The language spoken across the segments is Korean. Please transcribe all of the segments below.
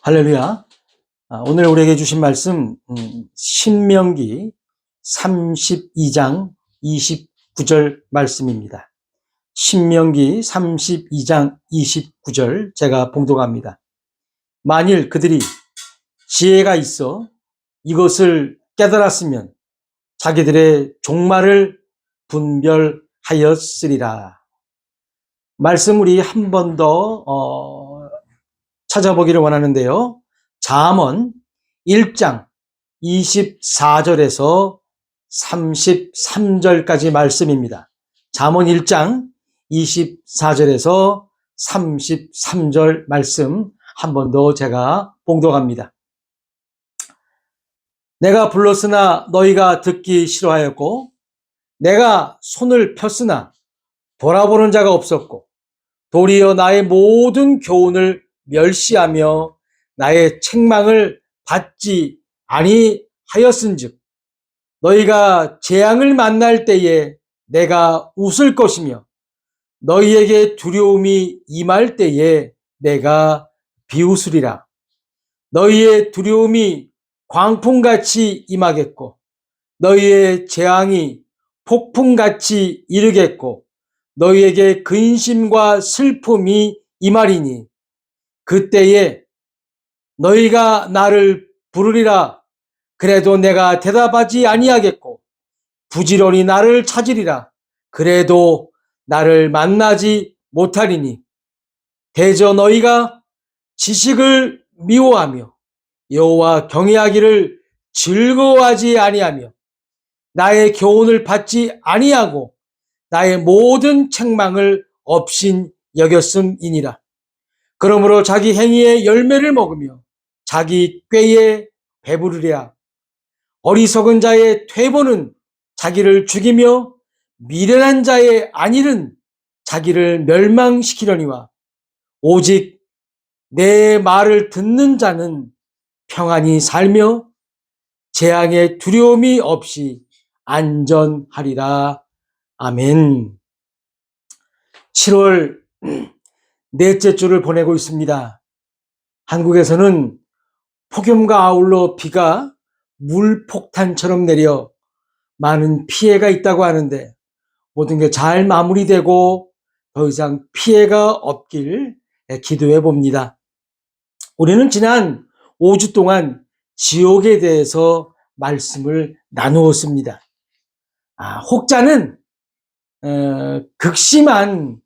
할렐루야. 오늘 우리에게 주신 말씀, 신명기 32장 29절 말씀입니다. 신명기 32장 29절 제가 봉독합니다. 만일 그들이 지혜가 있어 이것을 깨달았으면 자기들의 종말을 분별하였으리라. 말씀 우리 한 번 더 찾아보기를 원하는데요. 잠언 1장 24절에서 33절까지 말씀입니다. 잠언 1장 24절에서 33절 말씀 한 번 더 제가 봉독합니다. 내가 불렀으나 너희가 듣기 싫어하였고 내가 손을 폈으나 돌아보는 자가 없었고 도리어 나의 모든 교훈을 멸시하며 나의 책망을 받지 아니하였은즉 너희가 재앙을 만날 때에 내가 웃을 것이며 너희에게 두려움이 임할 때에 내가 비웃으리라. 너희의 두려움이 광풍같이 임하겠고 너희의 재앙이 폭풍같이 이르겠고 너희에게 근심과 슬픔이 임하리니 그때에 너희가 나를 부르리라. 그래도 내가 대답하지 아니하겠고 부지런히 나를 찾으리라. 그래도 나를 만나지 못하리니 대저 너희가 지식을 미워하며 여호와 경외하기를 즐거워하지 아니하며 나의 교훈을 받지 아니하고 나의 모든 책망을 업신 여겼음이니라. 그러므로 자기 행위의 열매를 먹으며 자기 꾀에 배부르랴. 어리석은 자의 퇴보는 자기를 죽이며 미련한 자의 안일은 자기를 멸망시키려니와 오직 내 말을 듣는 자는 평안히 살며 재앙의 두려움이 없이 안전하리라. 아멘. 7월 넷째 주를 보내고 있습니다. 한국에서는 폭염과 아울러 비가 물폭탄처럼 내려 많은 피해가 있다고 하는데 모든 게 잘 마무리되고 더 이상 피해가 없길 기도해 봅니다. 우리는 지난 5주 동안 지옥에 대해서 말씀을 나누었습니다. 혹자는 극심한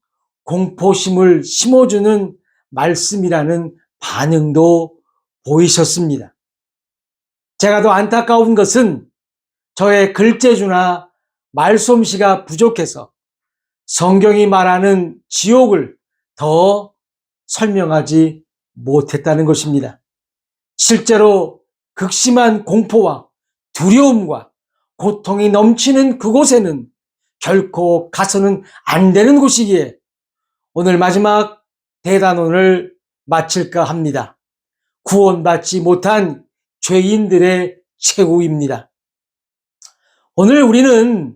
공포심을 심어주는 말씀이라는 반응도 보이셨습니다. 제가 더 안타까운 것은 저의 글재주나 말솜씨가 부족해서 성경이 말하는 지옥을 더 설명하지 못했다는 것입니다. 실제로 극심한 공포와 두려움과 고통이 넘치는 그곳에는 결코 가서는 안 되는 곳이기에 오늘 마지막 대단원을 마칠까 합니다. 구원받지 못한 죄인들의 최후입니다. 오늘 우리는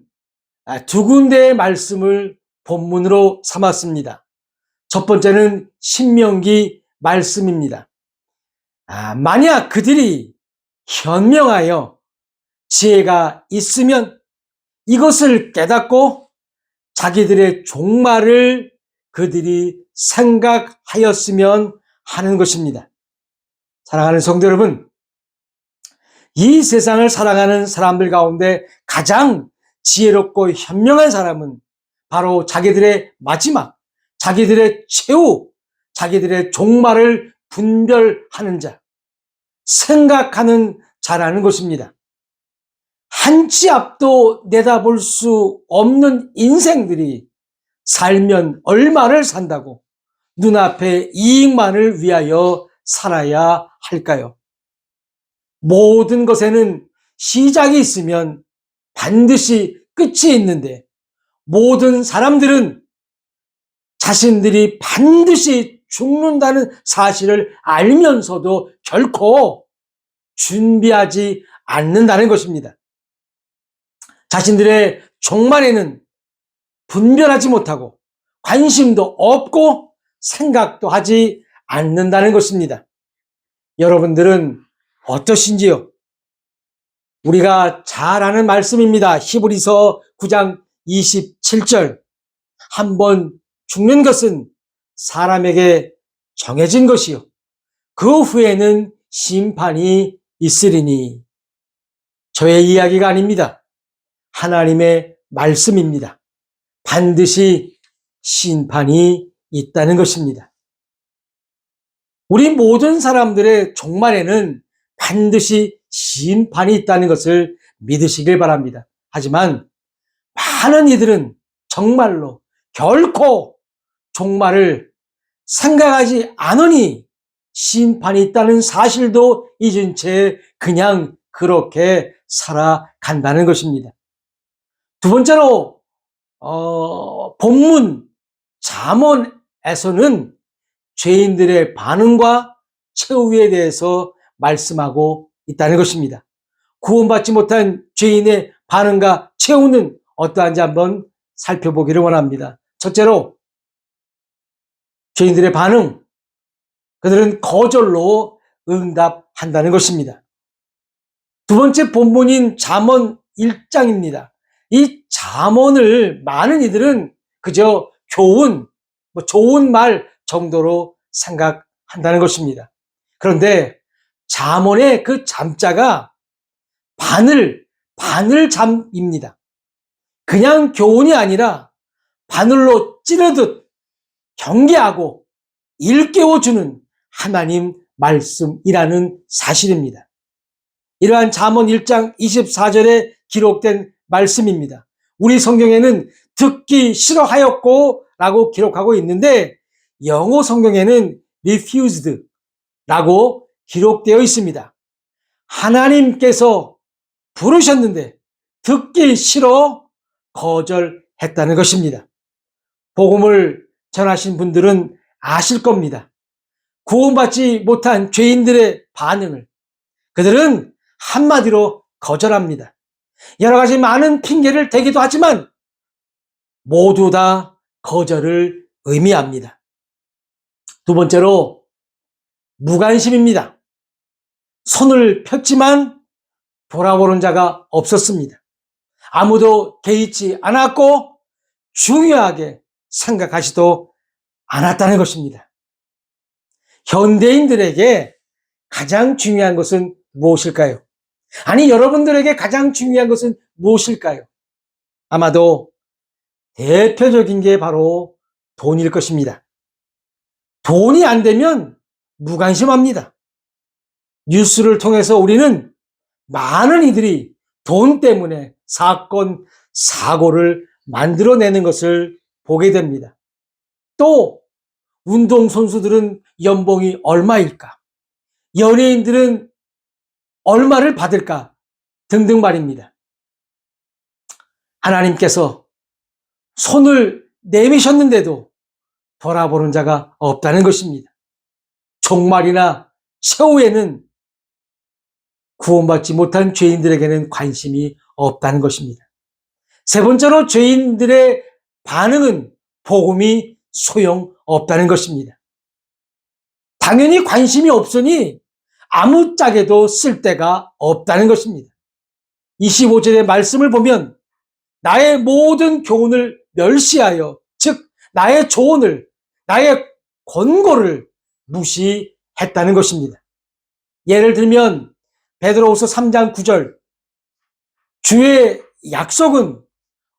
두 군데의 말씀을 본문으로 삼았습니다. 첫 번째는 신명기 말씀입니다. 만약 그들이 현명하여 지혜가 있으면 이것을 깨닫고 자기들의 종말을 그들이 생각하였으면 하는 것입니다. 사랑하는 성도 여러분, 이 세상을 살아가는 사람들 가운데 가장 지혜롭고 현명한 사람은 바로 자기들의 마지막, 자기들의 최후, 자기들의 종말을 분별하는 자, 생각하는 자라는 것입니다. 한치 앞도 내다볼 수 없는 인생들이 살면 얼마를 산다고 눈앞의 이익만을 위하여 살아야 할까요? 모든 것에는 시작이 있으면 반드시 끝이 있는데 모든 사람들은 자신들이 반드시 죽는다는 사실을 알면서도 결코 준비하지 않는다는 것입니다. 자신들의 종말에는 분별하지 못하고 관심도 없고 생각도 하지 않는다는 것입니다. 여러분들은 어떠신지요? 우리가 잘 아는 말씀입니다. 히브리서 9장 27절. 한 번 죽는 것은 사람에게 정해진 것이요. 그 후에는 심판이 있으리니. 저의 이야기가 아닙니다. 하나님의 말씀입니다. 반드시 심판이 있다는 것입니다. 우리 모든 사람들의 종말에는 반드시 심판이 있다는 것을 믿으시길 바랍니다. 하지만 많은 이들은 정말로 결코 종말을 생각하지 않으니 심판이 있다는 사실도 잊은 채 그냥 그렇게 살아간다는 것입니다. 두 번째로 본문 잠언에서는 죄인들의 반응과 최후에 대해서 말씀하고 있다는 것입니다. 구원받지 못한 죄인의 반응과 최후는 어떠한지 한번 살펴보기를 원합니다. 첫째로 죄인들의 반응, 그들은 거절로 응답한다는 것입니다. 두 번째 본문인 잠언 1장입니다. 이 잠언을 많은 이들은 그저 교훈, 좋은 말 정도로 생각한다는 것입니다. 그런데 잠언의 그 잠자가 바늘잠입니다. 그냥 교훈이 아니라 바늘로 찌르듯 경계하고 일깨워주는 하나님 말씀이라는 사실입니다. 이러한 잠언 1장 24절에 기록된 말씀입니다. 우리 성경에는 듣기 싫어하였고 라고 기록하고 있는데 영어 성경에는 refused 라고 기록되어 있습니다. 하나님께서 부르셨는데 듣기 싫어 거절했다는 것입니다. 복음을 전하신 분들은 아실 겁니다. 구원받지 못한 죄인들의 반응을 그들은 한마디로 거절합니다. 여러 가지 많은 핑계를 대기도 하지만 모두 다 거절을 의미합니다. 두 번째로 무관심입니다. 손을 폈지만 돌아보는 자가 없었습니다. 아무도 개의치 않았고 중요하게 생각하지도 않았다는 것입니다. 현대인들에게 가장 중요한 것은 무엇일까요? 아니, 여러분들에게 가장 중요한 것은 무엇일까요? 아마도 대표적인 게 바로 돈일 것입니다. 돈이 안 되면 무관심합니다. 뉴스를 통해서 우리는 많은 이들이 돈 때문에 사건, 사고를 만들어내는 것을 보게 됩니다. 또 운동선수들은 연봉이 얼마일까? 연예인들은 얼마를 받을까? 등등 말입니다. 하나님께서 손을 내미셨는데도 돌아보는 자가 없다는 것입니다. 종말이나 최후에는 구원받지 못한 죄인들에게는 관심이 없다는 것입니다. 세 번째로 죄인들의 반응은 복음이 소용없다는 것입니다. 당연히 관심이 없으니 아무짝에도 쓸데가 없다는 것입니다. 25절의 말씀을 보면 나의 모든 교훈을 멸시하여, 즉 나의 조언을, 나의 권고를 무시했다는 것입니다. 예를 들면 베드로후서 3장 9절, 주의 약속은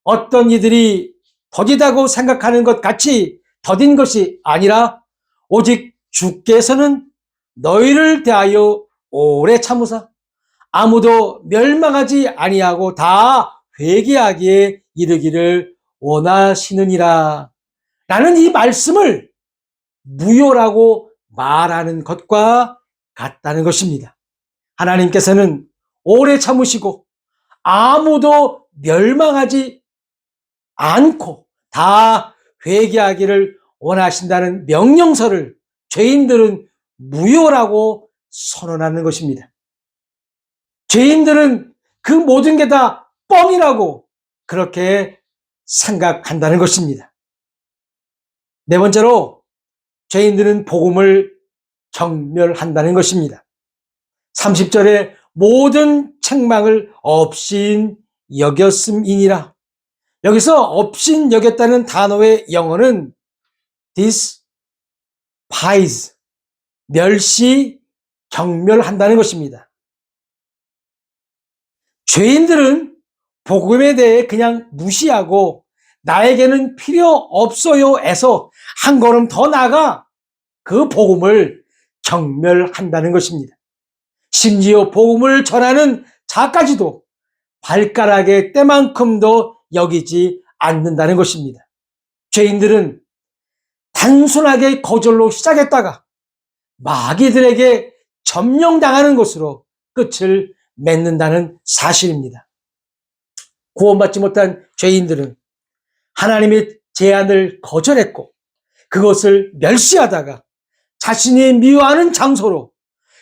어떤 이들이 더디다고 생각하는 것 같이 더딘 것이 아니라 오직 주께서는 너희를 대하여 오래 참으사 아무도 멸망하지 아니하고 다 회개하기에 이르기를 원하시느니라 라는 이 말씀을 무효라고 말하는 것과 같다는 것입니다. 하나님께서는 오래 참으시고 아무도 멸망하지 않고 다 회개하기를 원하신다는 명령서를 죄인들은 무효라고 선언하는 것입니다. 죄인들은 그 모든 게 다 뻥이라고 그렇게 생각한다는 것입니다. 네 번째로 죄인들은 복음을 경멸한다는 것입니다. 30절에 모든 책망을 업신 여겼음이니라. 여기서 업신 여겼다는 단어의 영어는 despise, 멸시, 경멸한다는 것입니다. 죄인들은 복음에 대해 그냥 무시하고 나에게는 필요 없어요에서 한 걸음 더 나아가 그 복음을 경멸한다는 것입니다. 심지어 복음을 전하는 자까지도 발가락의 때만큼도 여기지 않는다는 것입니다. 죄인들은 단순하게 거절로 시작했다가 마귀들에게 점령당하는 것으로 끝을 맺는다는 사실입니다. 구원받지 못한 죄인들은 하나님의 제안을 거절했고 그것을 멸시하다가 자신이 미워하는 장소로,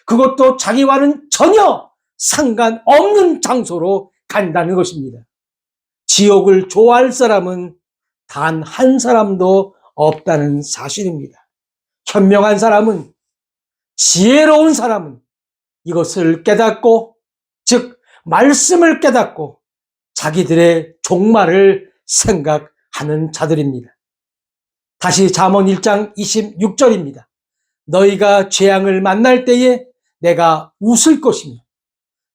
그것도 자기와는 전혀 상관없는 장소로 간다는 것입니다. 지옥을 좋아할 사람은 단 한 사람도 없다는 사실입니다. 현명한 사람은, 지혜로운 사람은 이것을 깨닫고, 즉 말씀을 깨닫고 자기들의 종말을 생각하는 자들입니다. 다시 잠언 1장 26절입니다. 너희가 재앙을 만날 때에 내가 웃을 것이며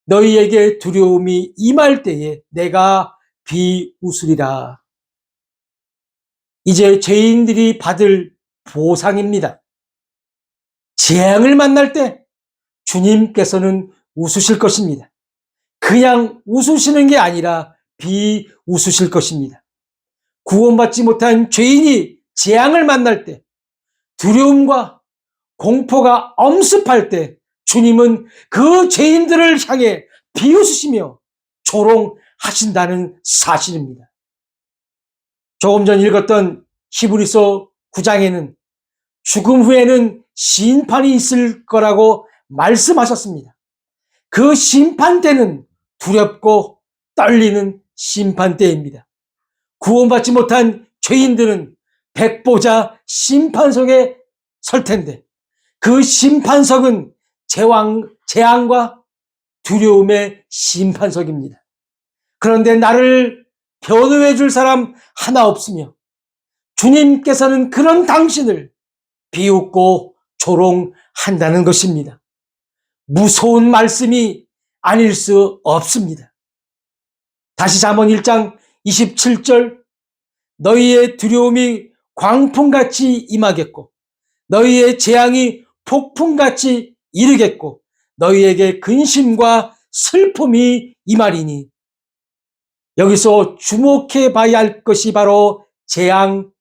너희에게 두려움이 임할 때에 내가 비웃으리라. 이제 죄인들이 받을 보상입니다. 재앙을 만날 때 주님께서는 웃으실 것입니다. 그냥 웃으시는 게 아니라 비웃으실 것입니다. 구원받지 못한 죄인이 재앙을 만날 때, 두려움과 공포가 엄습할 때 주님은 그 죄인들을 향해 비웃으시며 조롱하신다는 사실입니다. 조금 전 읽었던 히브리서 9장에는 죽음 후에는 심판이 있을 거라고 말씀하셨습니다. 그 심판 때는 두렵고 떨리는 심판 때입니다. 구원받지 못한 죄인들은 백보자 심판석에 설 텐데 그 심판석은 재앙과 두려움의 심판석입니다. 그런데 나를 변호해 줄 사람 하나 없으며 주님께서는 그런 당신을 비웃고 조롱한다는 것입니다. 무서운 말씀이 아닐 수 없습니다. 다시 잠언 1장 27절, 너희의 두려움이 광풍같이 임하겠고 너희의 재앙이 폭풍같이 이르겠고 너희에게 근심과 슬픔이 임하리니. 여기서 주목해 봐야 할 것이 바로 재앙,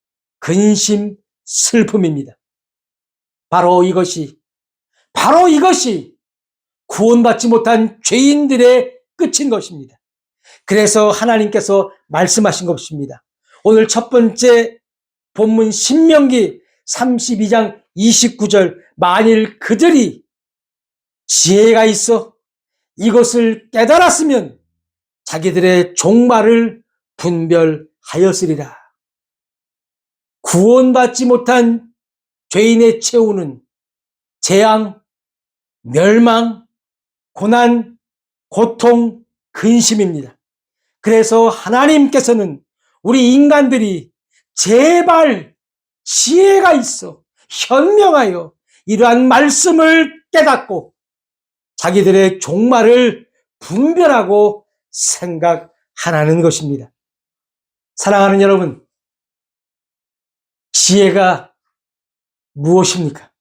근심, 슬픔입니다. 바로 이것이 구원받지 못한 죄인들의 끝인 것입니다. 그래서 하나님께서 말씀하신 것입니다. 오늘 첫 번째 본문 신명기 32장 29절, 만일 그들이 지혜가 있어 이것을 깨달았으면 자기들의 종말을 분별하였으리라. 구원받지 못한 죄인의 최후는 재앙, 멸망, 고난, 고통, 근심입니다. 그래서 하나님께서는 우리 인간들이 제발 지혜가 있어 현명하여 이러한 말씀을 깨닫고 자기들의 종말을 분별하고 생각하라는 것입니다. 사랑하는 여러분, 지혜가 무엇입니까?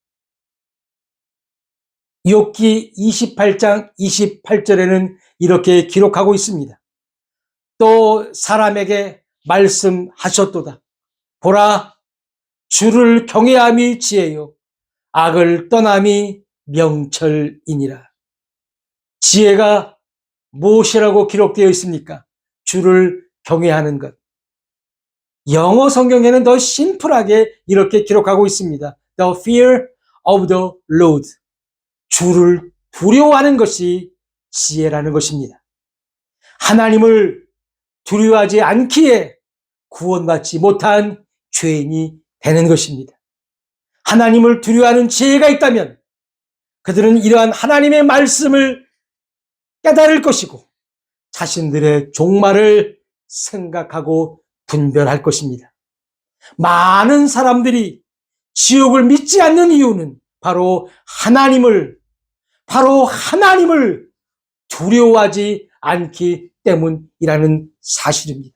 욥기 28장 28절에는 이렇게 기록하고 있습니다. 또 사람에게 말씀하셨도다. 보라, 주를 경외함이 지혜요 악을 떠남이 명철이니라. 지혜가 무엇이라고 기록되어 있습니까? 주를 경외하는 것. 영어 성경에는 더 심플하게 이렇게 기록하고 있습니다. The fear of the Lord. 주를 두려워하는 것이 지혜라는 것입니다. 하나님을 두려워하지 않기에 구원받지 못한 죄인이 되는 것입니다. 하나님을 두려워하는 지혜가 있다면 그들은 이러한 하나님의 말씀을 깨달을 것이고 자신들의 종말을 생각하고 분별할 것입니다. 많은 사람들이 지옥을 믿지 않는 이유는 바로 하나님을 두려워하지 않기 때문이라는 사실입니다.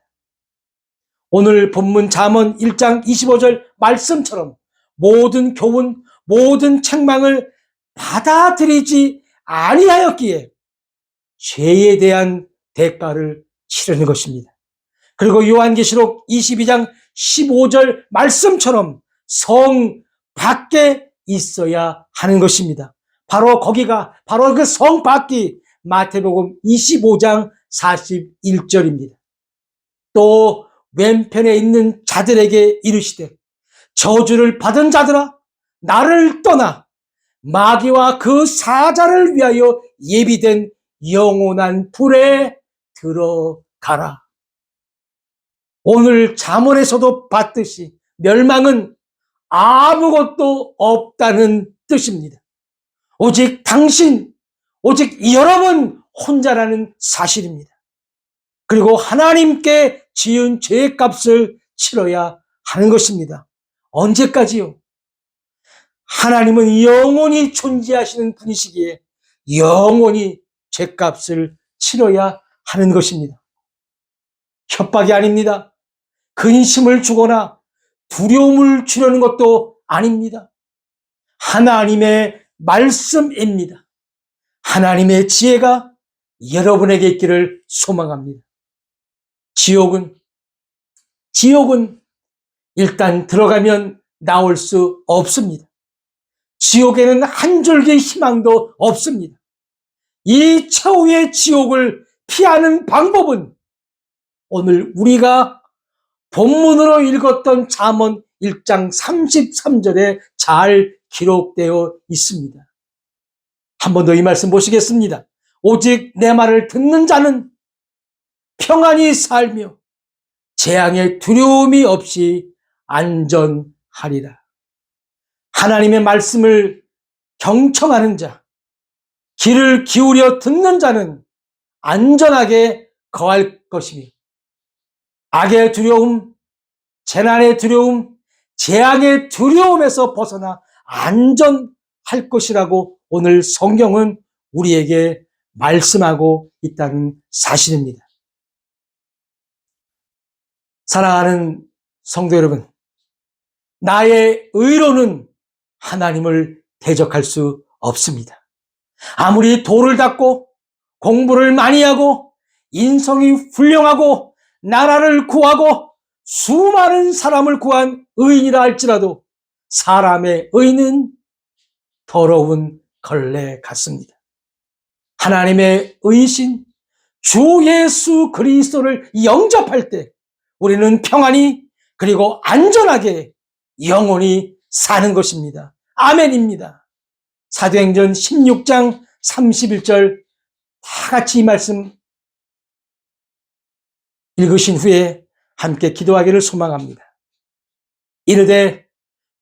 오늘 본문 잠언 1장 25절 말씀처럼 모든 교훈, 모든 책망을 받아들이지 아니하였기에 죄에 대한 대가를 치르는 것입니다. 그리고 요한계시록 22장 15절 말씀처럼 성 밖에 있어야 하는 것입니다. 바로 그 성 밖이 마태복음 25장 41절입니다. 또 왼편에 있는 자들에게 이르시되 저주를 받은 자들아 나를 떠나 마귀와 그 사자를 위하여 예비된 영원한 불에 들어가라. 오늘 잠언에서도 봤듯이 멸망은 아무것도 없다는 뜻입니다. 오직 여러분 혼자라는 사실입니다. 그리고 하나님께 지은 죄의 값을 치러야 하는 것입니다. 언제까지요? 하나님은 영원히 존재하시는 분이시기에 영원히 죄값을 치러야 하는 것입니다. 협박이 아닙니다. 근심을 주거나 두려움을 주려는 것도 아닙니다. 하나님의 말씀입니다. 하나님의 지혜가 여러분에게 있기를 소망합니다. 지옥은 일단 들어가면 나올 수 없습니다. 지옥에는 한 줄기 희망도 없습니다. 이 최후의 지옥을 피하는 방법은 오늘 우리가 본문으로 읽었던 잠언 1장 33절에 잘 기록되어 있습니다. 한 번 더 이 말씀 보시겠습니다. 오직 내 말을 듣는 자는 평안히 살며 재앙의 두려움이 없이 안전하리라. 하나님의 말씀을 경청하는 자, 귀를 기울여 듣는 자는 안전하게 거할 것이며 악의 두려움, 재난의 두려움, 재앙의 두려움에서 벗어나 안전할 것이라고 오늘 성경은 우리에게 말씀하고 있다는 사실입니다. 사랑하는 성도 여러분, 나의 의로는 하나님을 대적할 수 없습니다. 아무리 도를 닦고 공부를 많이 하고 인성이 훌륭하고 나라를 구하고 수많은 사람을 구한 의인이라 할지라도 사람의 의는 더러운 걸레 같습니다. 하나님의 의신 주 예수 그리스도를 영접할 때 우리는 평안히 그리고 안전하게 영원히 사는 것입니다. 아멘입니다. 사도행전 16장 31절 다 같이 이 말씀 읽으신 후에 함께 기도하기를 소망합니다. 이르되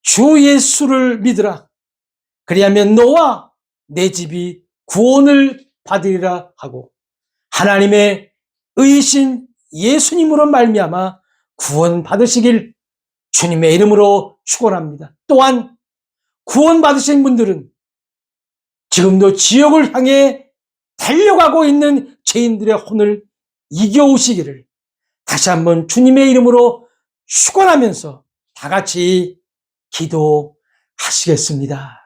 주 예수를 믿으라. 그리하면 너와 내 집이 구원을 받으리라 하고 하나님의 의신 예수님으로 말미암아 구원 받으시길 주님의 이름으로 축원합니다. 또한 구원 받으신 분들은 지금도 지옥을 향해 달려가고 있는 죄인들의 혼을 이겨오시기를 다시 한번 주님의 이름으로 축원하면서 다 같이 기도하시겠습니다.